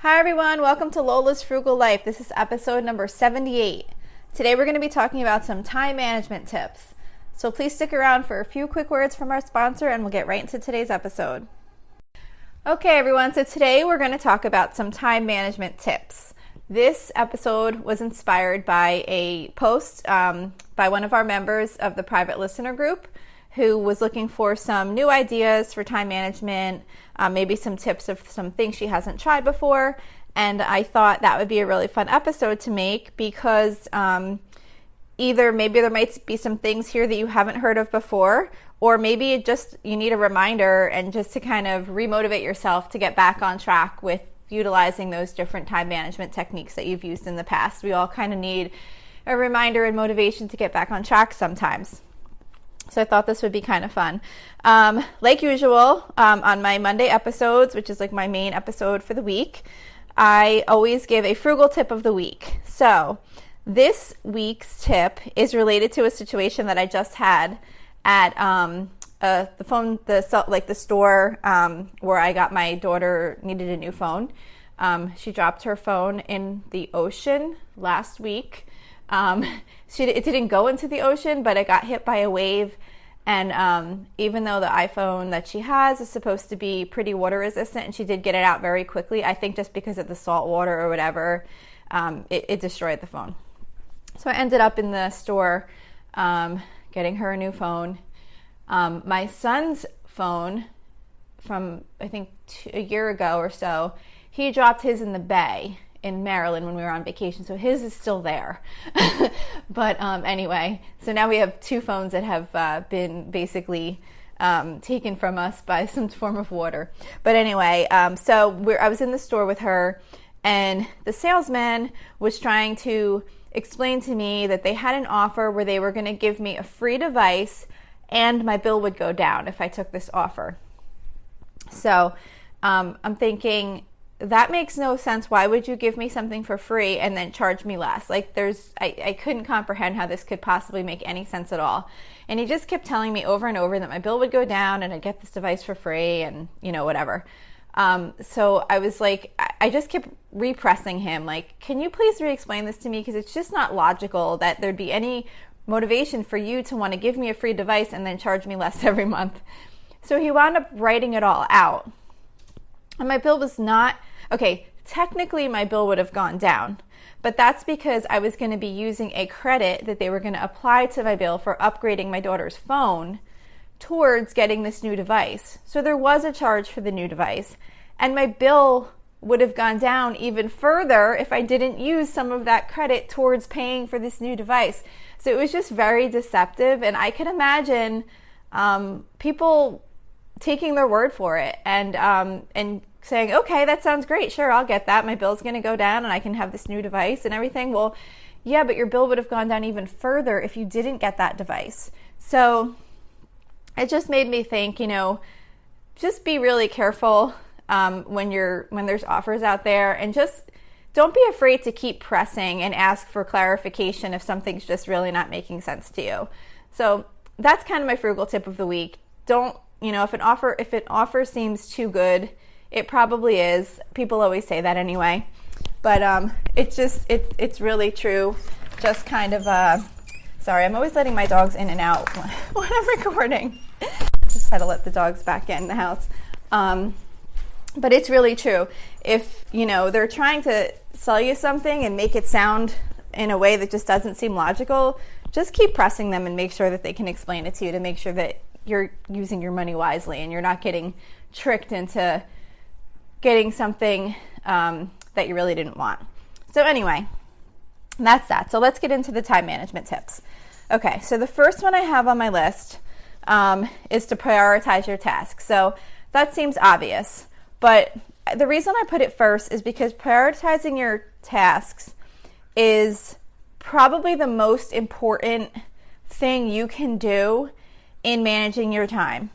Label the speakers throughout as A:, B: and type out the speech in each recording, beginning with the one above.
A: Hi everyone, welcome to Lola's Frugal Life. This is episode number 78. Today we're going to be talking about some time management tips. So please stick around for a few quick words from our sponsor and we'll get right into today's episode. Okay everyone, so today we're going to talk about some time management tips. This episode was inspired by a post by one of our members of the private listener group who was looking for some new ideas for time management, maybe some tips of some things she hasn't tried before. And I thought that would be a really fun episode to make because either maybe there might be some things here that you haven't heard of before, or maybe just you need a reminder and just to kind of remotivate yourself to get back on track with utilizing those different time management techniques that you've used in the past. We all kind of need a reminder and motivation to get back on track sometimes. So I thought this would be kind of fun. Like usual, on my Monday episodes, which is like my main episode for the week, I always give a frugal tip of the week. So this week's tip is related to a situation that I just had at the store where I got my daughter needed a new phone. She dropped her phone in the ocean last week. It didn't go into the ocean, but it got hit by a wave. And even though the iPhone that she has is supposed to be pretty water resistant, and she did get it out very quickly, I think just because of the salt water or whatever, it destroyed the phone. So I ended up in the store getting her a new phone. My son's phone from, I think, a year ago or so, he dropped his in the bay in Maryland when we were on vacation, so his is still there. But anyway, so now we have two phones that have been basically taken from us by some form of water. But anyway, I was in the store with her, and the salesman was trying to explain to me that they had an offer where they were going to give me a free device and my bill would go down if I took this offer. So I'm thinking, that makes no sense. Why would you give me something for free and then charge me less? Like I couldn't comprehend how this could possibly make any sense at all. And he just kept telling me over and over that my bill would go down and I'd get this device for free and, whatever. So I was like, I just kept repressing him. Like, can you please re-explain this to me? Because it's just not logical that there'd be any motivation for you to want to give me a free device and then charge me less every month. So he wound up writing it all out. And my bill was not, okay, technically my bill would have gone down, but that's because I was going to be using a credit that they were going to apply to my bill for upgrading my daughter's phone towards getting this new device. So there was a charge for the new device, and my bill would have gone down even further if I didn't use some of that credit towards paying for this new device. So it was just very deceptive, and I can imagine people taking their word for it and saying, okay, that sounds great. Sure, I'll get that. My bill's going to go down and I can have this new device and everything. Well, yeah, but your bill would have gone down even further if you didn't get that device. So it just made me think, just be really careful when there's offers out there, and just don't be afraid to keep pressing and ask for clarification if something's just really not making sense to you. So that's kind of my frugal tip of the week. Don't, if an offer seems too good, it probably is. People always say that anyway. But it's really true. Just kind of, sorry, I'm always letting my dogs in and out when I'm recording. Just had to let the dogs back in the house. But it's really true. If, they're trying to sell you something and make it sound in a way that just doesn't seem logical, just keep pressing them and make sure that they can explain it to you to make sure that you're using your money wisely and you're not getting tricked into getting something that you really didn't want. So anyway, that's that. So let's get into the time management tips. Okay, so the first one I have on my list is to prioritize your tasks. So that seems obvious, but the reason I put it first is because prioritizing your tasks is probably the most important thing you can do in managing your time.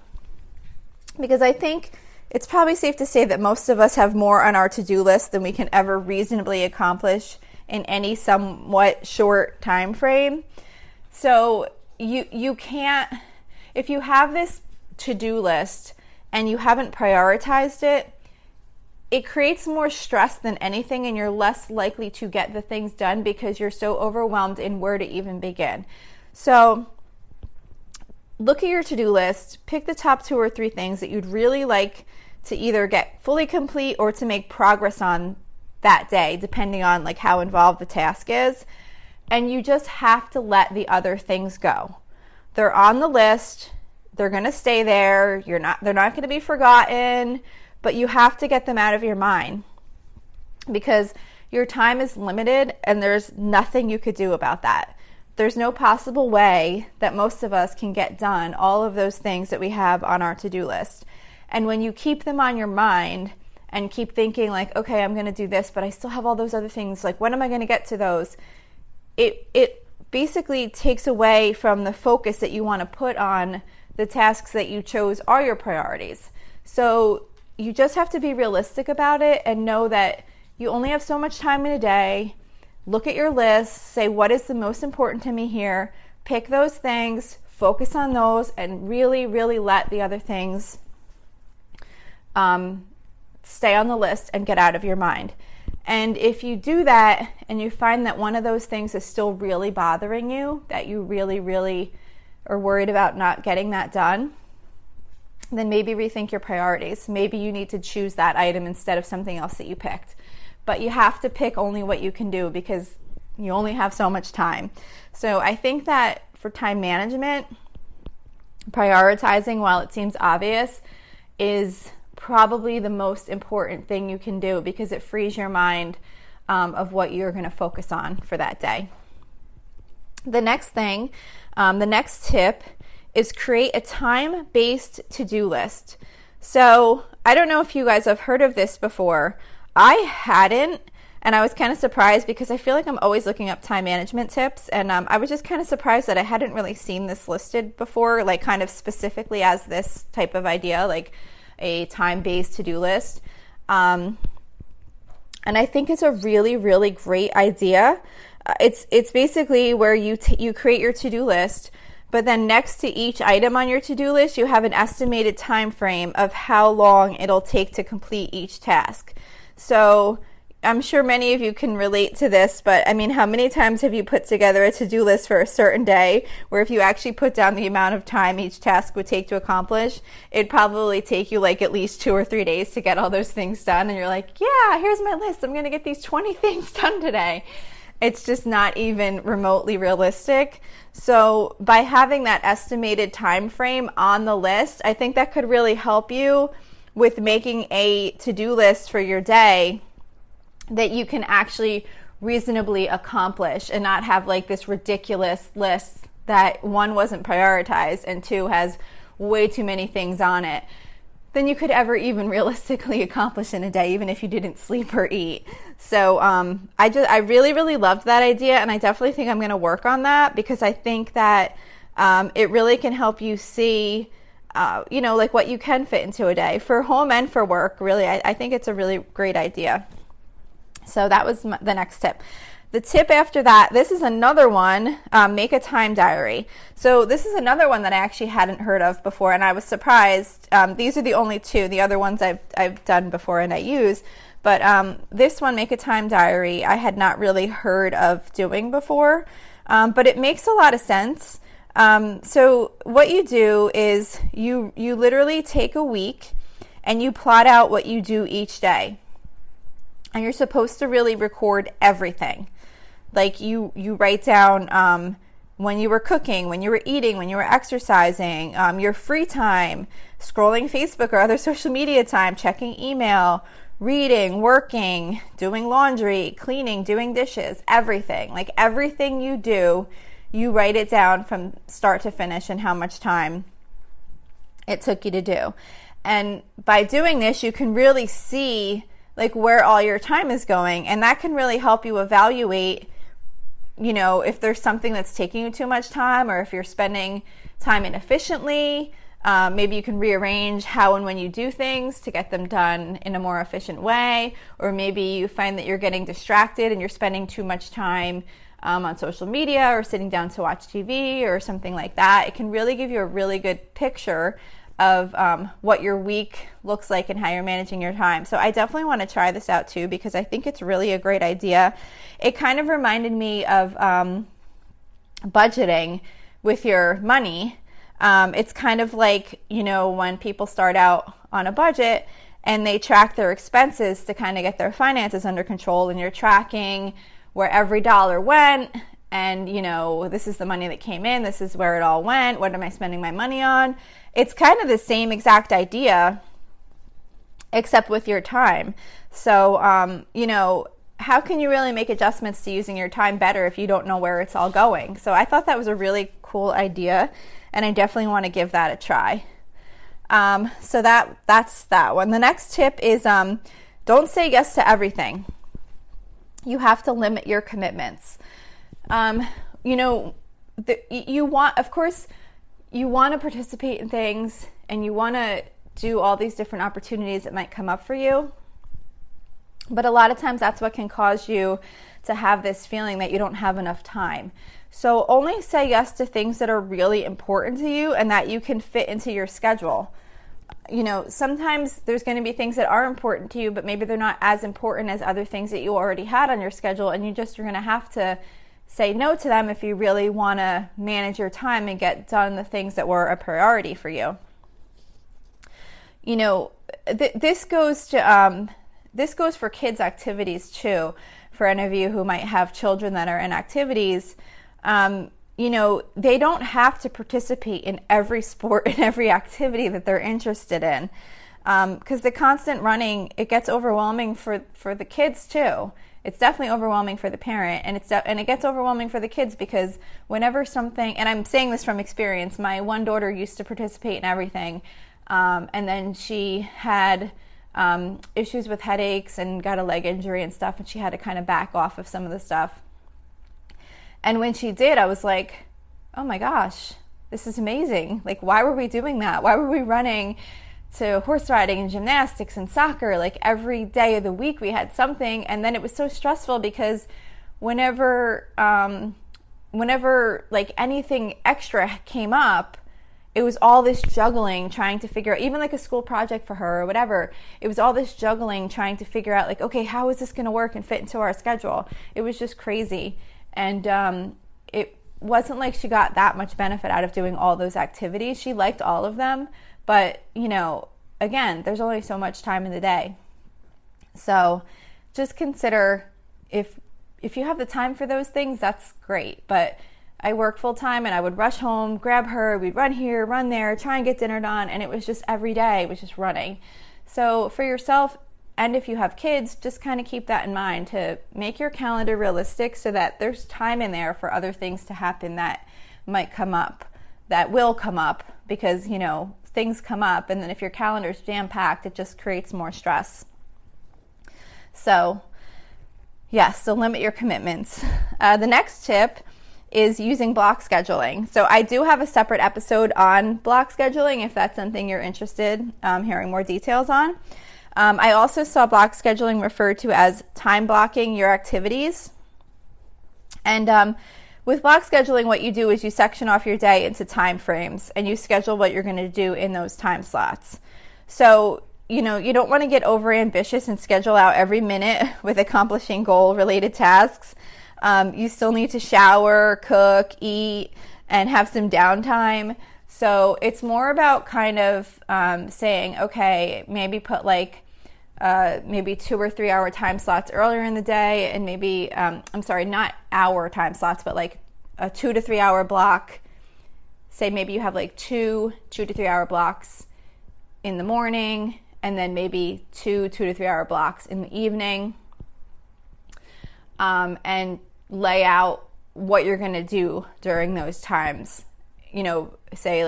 A: Because I think it's probably safe to say that most of us have more on our to-do list than we can ever reasonably accomplish in any somewhat short time frame. So you can't, if you have this to-do list and you haven't prioritized it, it creates more stress than anything, and you're less likely to get the things done because you're so overwhelmed in where to even begin. So look at your to-do list, pick the top 2 or 3 things that you'd really like to either get fully complete or to make progress on that day, depending on like how involved the task is. And you just have to let the other things go. They're on the list. They're going to stay there. They're not going to be forgotten, but you have to get them out of your mind because your time is limited and there's nothing you could do about that. There's no possible way that most of us can get done all of those things that we have on our to-do list. And when you keep them on your mind and keep thinking like, okay, I'm going to do this, but I still have all those other things. Like, when am I going to get to those? It basically takes away from the focus that you want to put on the tasks that you chose are your priorities. So you just have to be realistic about it and know that you only have so much time in a day. Look at your list, say what is the most important to me here, pick those things, focus on those, and really, really let the other things stay on the list and get out of your mind. And if you do that and you find that one of those things is still really bothering you, that you really, really are worried about not getting that done, then maybe rethink your priorities. Maybe you need to choose that item instead of something else that you picked. But you have to pick only what you can do because you only have so much time. So I think that for time management, prioritizing, while it seems obvious, is probably the most important thing you can do because it frees your mind of what you're going to focus on for that day. The next thing, the next tip is create a time-based to-do list. So I don't know if you guys have heard of this before. I hadn't, and I was kind of surprised because I feel like I'm always looking up time management tips, and I was just kind of surprised that I hadn't really seen this listed before, like kind of specifically as this type of idea, like a time-based to-do list. And I think it's a really, really great idea. It's basically where you create your to-do list, but then next to each item on your to-do list, you have an estimated time frame of how long it'll take to complete each task. So I'm sure many of you can relate to this, but I mean, how many times have you put together a to-do list for a certain day where if you actually put down the amount of time each task would take to accomplish, it'd probably take you like at least 2 or 3 days to get all those things done, and you're like, yeah, here's my list. I'm going to get these 20 things done today. It's just not even remotely realistic. So by having that estimated time frame on the list, I think that could really help you with making a to-do list for your day that you can actually reasonably accomplish and not have like this ridiculous list that 1, wasn't prioritized, and 2, has way too many things on it than you could ever even realistically accomplish in a day, even if you didn't sleep or eat. So I really, really loved that idea, and I definitely think I'm going to work on that because I think that it really can help you see like what you can fit into a day for home and for work. Really, I think it's a really great idea. So that was the next tip. The tip after that, this is another one, make a time diary. So this is another one that I actually hadn't heard of before, and I was surprised. These are the only 2. The other ones I've done before and I use. But this one, make a time diary, I had not really heard of doing before, but it makes a lot of sense. So what you do is you literally take a week and you plot out what you do each day. And you're supposed to really record everything. Like you write down when you were cooking, when you were eating, when you were exercising, your free time, scrolling Facebook or other social media time, checking email, reading, working, doing laundry, cleaning, doing dishes, everything. Like everything you do, you write it down from start to finish and how much time it took you to do. And by doing this, you can really see like where all your time is going, and that can really help you evaluate, if there's something that's taking you too much time or if you're spending time inefficiently. Maybe you can rearrange how and when you do things to get them done in a more efficient way, or maybe you find that you're getting distracted and you're spending too much time on social media or sitting down to watch TV or something like that. It can really give you a really good picture of what your week looks like and how you're managing your time. So I definitely want to try this out too, because I think it's really a great idea. It kind of reminded me of budgeting with your money. It's kind of like, when people start out on a budget and they track their expenses to kind of get their finances under control, and you're tracking where every dollar went, and this is the money that came in, this is where it all went, what am I spending my money on? It's kind of the same exact idea, except with your time. So how can you really make adjustments to using your time better if you don't know where it's all going? So I thought that was a really cool idea, and I definitely want to give that a try. So that's that one. The next tip is don't say yes to everything. You have to limit your commitments. You want to participate in things, and you want to do all these different opportunities that might come up for you. But a lot of times that's what can cause you to have this feeling that you don't have enough time. So only say yes to things that are really important to you and that you can fit into your schedule. Sometimes there's going to be things that are important to you, but maybe they're not as important as other things that you already had on your schedule, and you're going to have to say no to them if you really want to manage your time and get done the things that were a priority for you. This goes for kids' activities too. For any of you who might have children that are in activities, they don't have to participate in every sport and every activity that they're interested in, because the constant running, it gets overwhelming for the kids too. It's definitely overwhelming for the parent, and it gets overwhelming for the kids, because whenever something, and I'm saying this from experience, my one daughter used to participate in everything, and then she had issues with headaches and got a leg injury and stuff, and she had to kind of back off of some of the stuff. And when she did, I was like, oh my gosh, this is amazing. Like, why were we doing that? Why were we running to horse riding and gymnastics and soccer? Like, every day of the week we had something. And then it was so stressful, because whenever like anything extra came up, it was all this juggling, trying to figure out, even like a school project for her or whatever, it was all this juggling, trying to figure out, like, okay, how is this going to work and fit into our schedule? It was just crazy. And it wasn't like she got that much benefit out of doing all those activities. She liked all of them, but, again, there's only so much time in the day. So just consider, if you have the time for those things, that's great. But I work full time, and I would rush home, grab her, we'd run here, run there, try and get dinner done, and it was just every day, it was just running. So for yourself, and if you have kids, just kind of keep that in mind, to make your calendar realistic so that there's time in there for other things to happen that might come up, that will come up, because, things come up, and then if your calendar's jam-packed, it just creates more stress. So, yes, so limit your commitments. The next tip is using block scheduling. So I do have a separate episode on block scheduling if that's something you're interested in hearing more details on. I also saw block scheduling referred to as time blocking your activities. And with block scheduling, what you do is you section off your day into time frames, and you schedule what you're going to do in those time slots. So, you don't want to get over ambitious and schedule out every minute with accomplishing goal-related tasks. You still need to shower, cook, eat, and have some downtime. So it's more about kind of saying, okay, maybe put maybe 2 or 3 hour time slots earlier in the day, and maybe, not hour time slots, but like a 2 to 3 hour block. Say maybe you have like 2 to 3 hour blocks in the morning, and then maybe 2 to 3 hour blocks in the evening, and lay out what you're going to do during those times. Say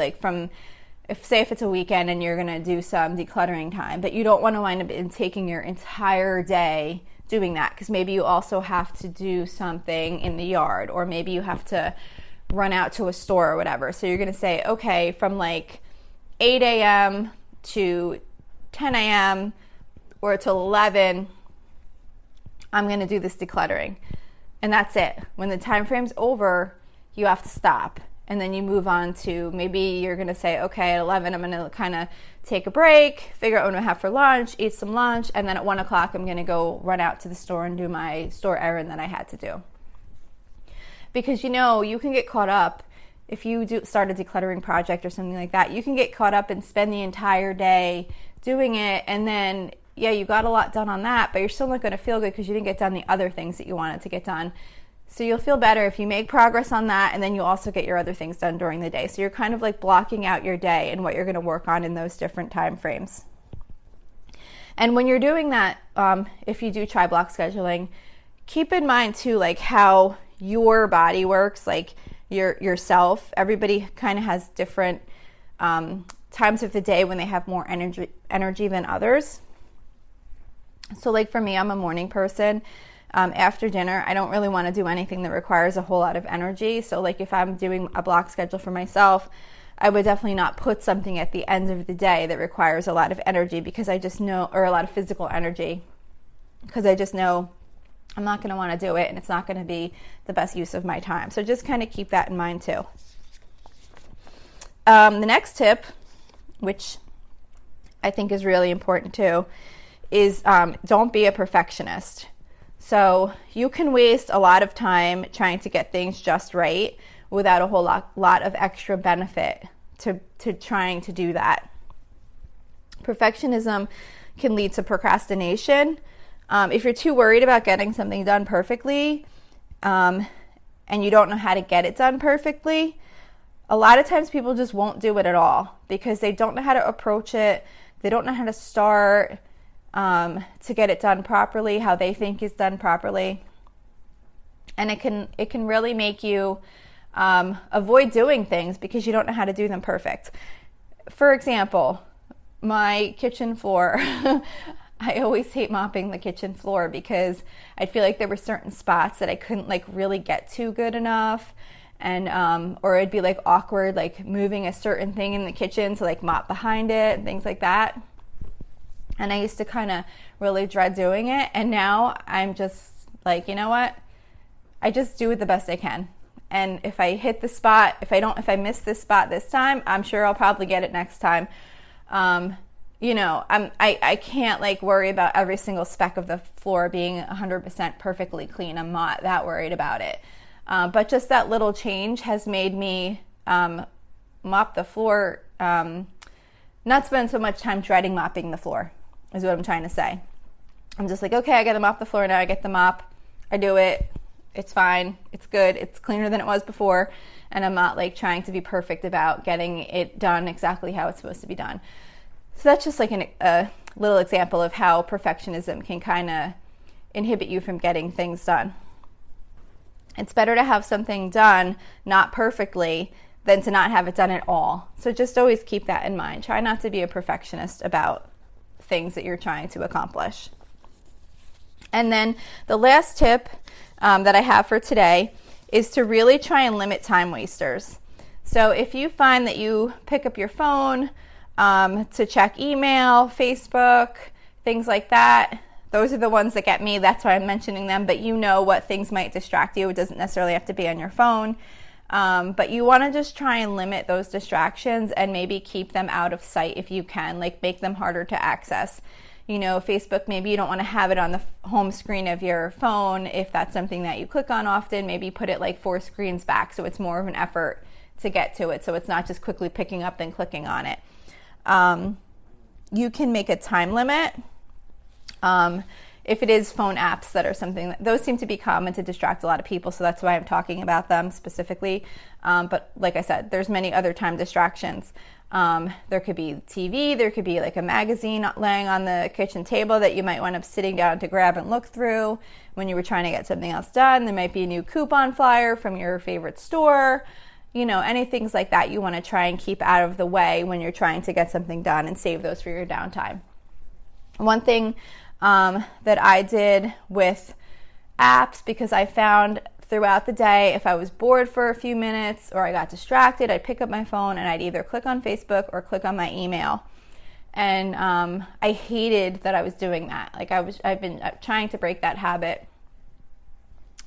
A: if it's a weekend and you're going to do some decluttering time, but you don't want to wind up in taking your entire day doing that, because maybe you also have to do something in the yard, or maybe you have to run out to a store or whatever. So you're going to say, okay, from like 8 a.m. to 10 a.m. or till 11, I'm going to do this decluttering. And that's it. When the time frame's over, you have to stop. and then you move on to, maybe you're going to say, okay, at 11 I'm going to kind of take a break, figure out what I'm going to have for lunch, eat some lunch, and then at 1 o'clock I'm going to go run out to the store and do my store errand that I had to do. Because you can get caught up if you start a decluttering project or something like that. You can get caught up and spend the entire day doing it, and then you got a lot done on that, but you're still not going to feel good because you didn't get done the other things that you wanted to get done. So you'll feel better if you make progress on that, and then you also get your other things done during the day. So you're kind of like blocking out your day and what you're going to work on in those different time frames. And when you're doing that, if you do try block scheduling, keep in mind too, like how your body works, like yourself. Everybody kind of has different times of the day when they have more energy than others. So like for me, I'm a morning person. After dinner, I don't really want to do anything that requires a whole lot of energy. So like if I'm doing a block schedule for myself, I would definitely not put something at the end of the day that requires a lot of energy, because I just know, or a lot of physical energy, because I just know I'm not going to want to do it and it's not going to be the best use of my time. So just kind of keep that in mind too. The next tip, which I think is really important too, is don't be a perfectionist. So you can waste a lot of time trying to get things just right without a whole lot of extra benefit to trying to do that. Perfectionism can lead to procrastination. If you're too worried about getting something done perfectly, and you don't know how to get it done perfectly, a lot of times people just won't do it at all because they don't know how to approach it. They don't know how to start to get it done properly, how they think is done properly. And it can really make you avoid doing things because you don't know how to do them perfect. For example, my kitchen floor. I always hate mopping the kitchen floor because I feel like there were certain spots that I couldn't like really get to good enough, and or it'd be like awkward like moving a certain thing in the kitchen to like mop behind it and things like that. And I used to kind of really dread doing it, and now I'm just like, you know what? I just do it the best I can. And if I hit the spot, if I miss this spot this time, I'm sure I'll probably get it next time. I can't like worry about every single speck of the floor being 100% perfectly clean. I'm not that worried about it. But just that little change has made me mop the floor, not spend so much time dreading mopping the floor, is what I'm trying to say. I'm just like, okay, I got to mop the floor now. I get the mop. I do it. It's fine. It's good. It's cleaner than it was before. And I'm not like trying to be perfect about getting it done exactly how it's supposed to be done. So that's just like a little example of how perfectionism can kind of inhibit you from getting things done. It's better to have something done not perfectly than to not have it done at all. So just always keep that in mind. Try not to be a perfectionist about things that you're trying to accomplish. And then the last tip that I have for today is to really try and limit time wasters. So if you find that you pick up your phone to check email, Facebook, things like that, those are the ones that get me. That's why I'm mentioning them. But you know what things might distract you. It doesn't necessarily have to be on your phone. But you want to just try and limit those distractions and maybe keep them out of sight if you can, like make them harder to access. You know, Facebook, maybe you don't want to have it on the home screen of your phone. If that's something that you click on often, maybe put it like 4 screens back so it's more of an effort to get to it. So it's not just quickly picking up and clicking on it. You can make a time limit. If it is phone apps that are something, those seem to be common to distract a lot of people, so that's why I'm talking about them specifically. But like I said, there's many other time distractions. There could be TV, there could be like a magazine laying on the kitchen table that you might wind up sitting down to grab and look through when you were trying to get something else done. There might be a new coupon flyer from your favorite store. You know, any things like that you want to try and keep out of the way when you're trying to get something done and save those for your downtime. One thing that I did with apps, because I found throughout the day, if I was bored for a few minutes or I got distracted, I'd pick up my phone and I'd either click on Facebook or click on my email. And I hated that I was doing that. Like I've been trying to break that habit.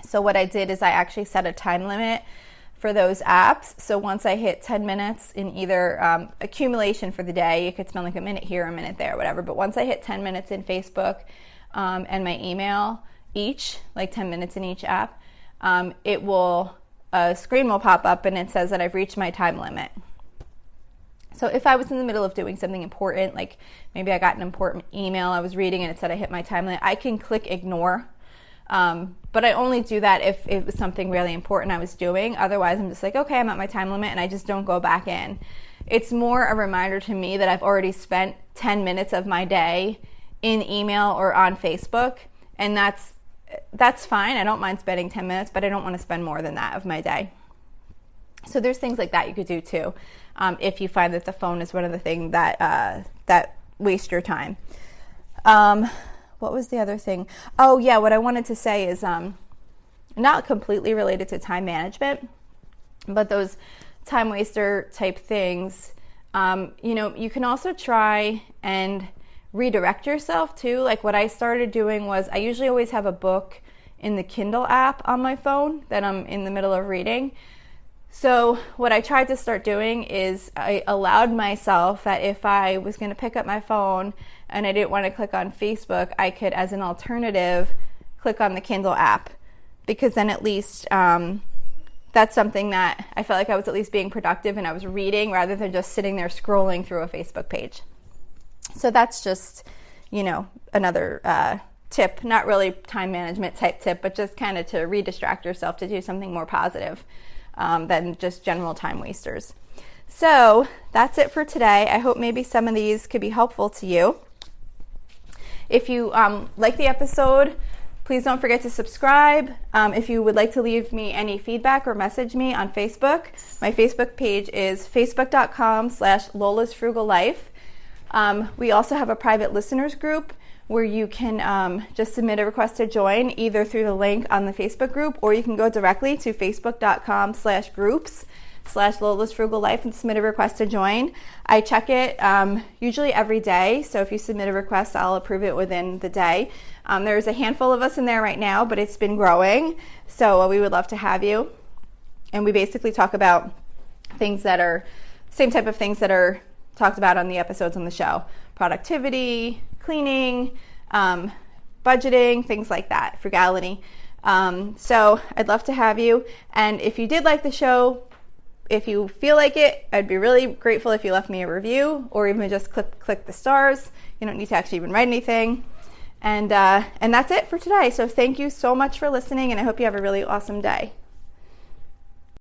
A: So what I did is I actually set a time limit for those apps. So once I hit 10 minutes in either accumulation for the day, it could spend like a minute here, a minute there, whatever. But once I hit 10 minutes in Facebook and my email each, like 10 minutes in each app, a screen will pop up and it says that I've reached my time limit. So if I was in the middle of doing something important, like maybe I got an important email I was reading and it said I hit my time limit, I can click ignore. But I only do that if it was something really important I was doing. Otherwise, I'm just like, okay, I'm at my time limit, and I just don't go back in. It's more a reminder to me that I've already spent 10 minutes of my day in email or on Facebook, and that's fine. I don't mind spending 10 minutes, but I don't want to spend more than that of my day. So there's things like that you could do too, if you find that the phone is one of the things that waste your time. What was the other thing? Oh yeah, what I wanted to say is not completely related to time management, but those time waster type things. You can also try and redirect yourself too. Like what I started doing was I usually always have a book in the Kindle app on my phone that I'm in the middle of reading. So what I tried to start doing is I allowed myself that if I was going to pick up my phone and I didn't want to click on Facebook, I could, as an alternative, click on the Kindle app, because then at least that's something that I felt like I was at least being productive and I was reading rather than just sitting there scrolling through a Facebook page. So that's just, another tip, not really time management type tip, but just kind of to re-distract yourself to do something more positive than just general time wasters. So that's it for today. I hope maybe some of these could be helpful to you. If you like the episode, please don't forget to subscribe. If you would like to leave me any feedback or message me on Facebook, my Facebook page is facebook.com/Lola's Frugal Life. We also have a private listeners group where you can just submit a request to join either through the link on the Facebook group, or you can go directly to facebook.com/groups/Lola's Frugal Life and submit a request to join. I check it usually every day, so if you submit a request, I'll approve it within the day. There's a handful of us in there right now, but it's been growing, so we would love to have you. And we basically talk about things that are same type of things that are talked about on the episodes on the show: productivity, cleaning, budgeting, things like that, frugality. So I'd love to have you. And if you did like the show, if you feel like it, I'd be really grateful if you left me a review, or even just click the stars. You don't need to actually even write anything. And that's it for today. So thank you so much for listening, and I hope you have a really awesome day.